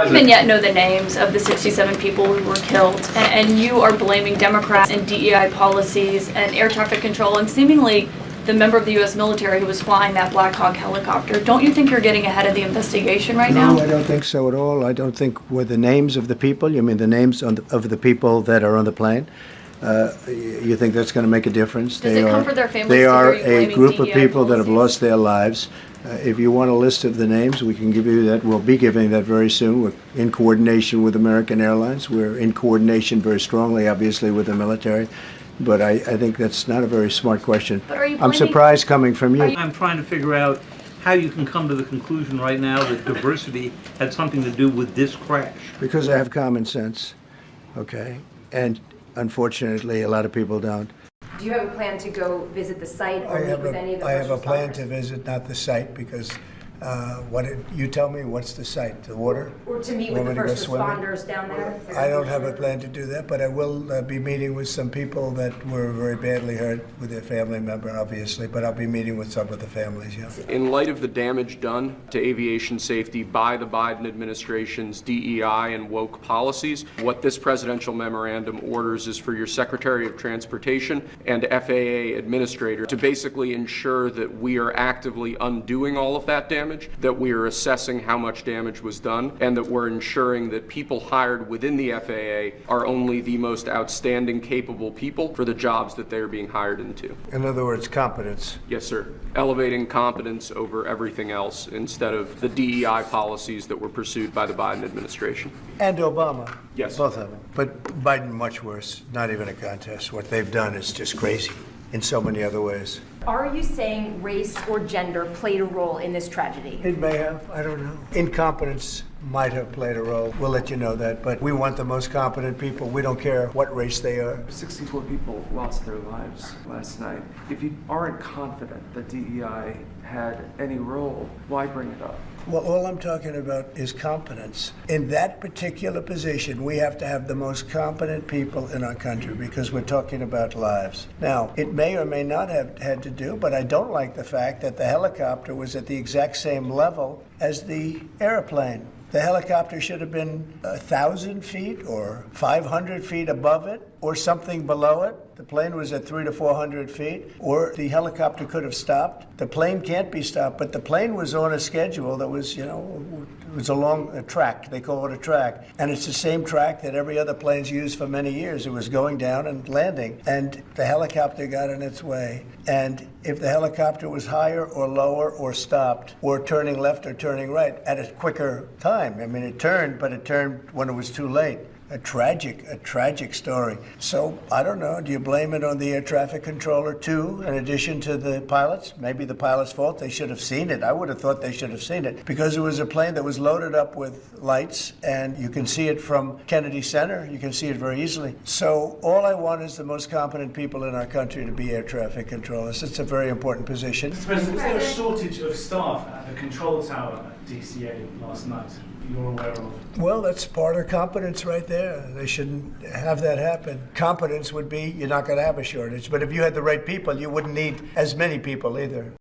even yet know the names of the 67 people who were killed, and you are blaming Democrats and DEI policies and air traffic control and seemingly the member of the U.S. military who was flying that Black Hawk helicopter. Don't you think you're getting ahead of the investigation right now? No, I don't think so at all. I don't think with the names of the people, you mean the names of the people that are on the plane? You think that's going to make a difference? Does it comfort their families They to are hear you a blaming group of DEI people that have policies? lost their lives. If you want a list of the names, we can give you that. We'll be giving that very soon. We're in coordination with American Airlines. We're in coordination very strongly, obviously, with the military. But I think that's not a very smart question. But are you I'm blaming- surprised coming from you. I'm trying to figure out how you can come to the conclusion right now that diversity had something to do with this crash. Because I have common sense, okay? And unfortunately, a lot of people don't. Do you have a plan to go visit the site or meet with any of the I have a first plan responders? to visit, not the site, because you tell me, what's the site? The water? Or to meet with Want the me to go first swimming? responders down there? I don't have a plan to do that, but I will be meeting with some people that were very badly hurt with their family member, obviously, but I'll be meeting with some of the families, yeah. In light of the damage done to aviation safety by the Biden administration's DEI and woke policies, what this presidential memorandum orders is for your Secretary of Transportation and FAA administrator to basically ensure that we are actively undoing all of that damage, that we are assessing how much damage was done, and that we're ensuring that people hired within the FAA are only the most outstanding, capable people for the jobs that they're being hired into. In other words, competence. Yes, sir. Elevating competence over everything else instead of the DEI policies that were pursued by the Biden administration. And Obama. Yes. Both of them. But Biden, much worse. Not even a contest. What they've done is just crazy in so many other ways. Are you saying race or gender played a role in this tragedy? It may have, I don't know. Incompetence might have played a role. We'll let you know that. But we want the most competent people. We don't care what race they are. 64 people lost their lives last night. If you aren't confident that DEI had any role, why bring it up? Well, all I'm talking about is competence. In that particular position, we have to have the most competent people in our country because we're talking about lives. Now, it may or may not have had to do, but I don't like the fact that the helicopter was at the exact same level as the airplane. The helicopter should have been 1,000 feet or 500 feet above it or something below it. The plane was at 300 to 400 feet, or the helicopter could have stopped. The plane can't be stopped, but the plane was on a schedule that was, it was along a track. They call it a track. And it's the same track that every other plane's used for many years. It was going down and landing, and the helicopter got in its way. And if the helicopter was higher or lower or stopped or turning left or turning right at a quicker time, I mean, it turned, but it turned when it was too late. A tragic story. So, I don't know, do you blame it on the air traffic controller too, in addition to the pilots? Maybe the pilot's fault, they should have seen it. I would have thought they should have seen it because it was a plane that was loaded up with lights and you can see it from Kennedy Center. You can see it very easily. So, all I want is the most competent people in our country to be air traffic controllers. It's a very important position. Mr. President, was there a shortage of staff at the control tower at DCA last night you're aware of? Well, that's part of competence right there. They shouldn't have that happen. Competence would be you're not going to have a shortage. But if you had the right people, you wouldn't need as many people either.